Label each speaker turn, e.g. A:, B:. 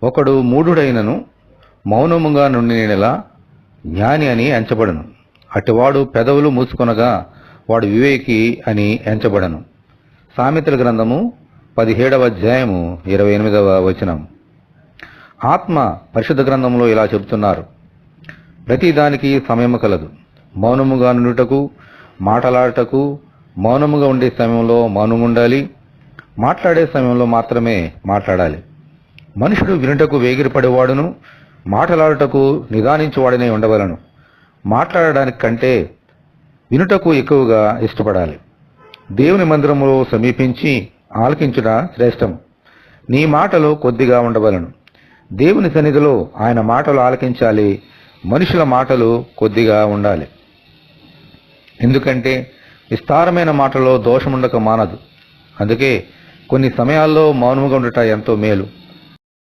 A: ఒకడు మూఢుడైనను మౌనముగా నుండినెడల జ్ఞాని అని ఎంచబడను. అటివాడు పెదవులు మూసుకొనగా వాడు వివేకి అని ఎంచబడను. సామెతల గ్రంథము 17వ అధ్యాయము 28వ వచనం. ఆత్మ పరిశుద్ధ గ్రంథంలో ఇలా చెబుతున్నారు: ప్రతిదానికి సమయము కలదు. మౌనముగా నుండుటకు, మాటలాడుటకు, మౌనముగా ఉండే సమయంలో మౌనముండాలి, మాట్లాడే సమయంలో మాత్రమే మాట్లాడాలి. మనుషుడు వినుటకు వేగిరపడేవాడును, మాట్లాడుటకు నిదానించువాడనే ఉండవలను. మాట్లాడడానికి కంటే వినుటకు ఎక్కువగా ఇష్టపడాలి. దేవుని మందిరములో సమీపించి ఆలకించుట శ్రేష్టం. నీ మాటలు కొద్దిగా ఉండవలను. దేవుని సన్నిధిలో ఆయన మాటలు ఆలకించాలి. మనుషుల మాటలు కొద్దిగా ఉండాలి. ఎందుకంటే విస్తారమైన మాటలో దోషముండక మానదు. అందుకే కొన్ని సమయాల్లో మౌనముగా ఉండుట ఎంతో మేలు.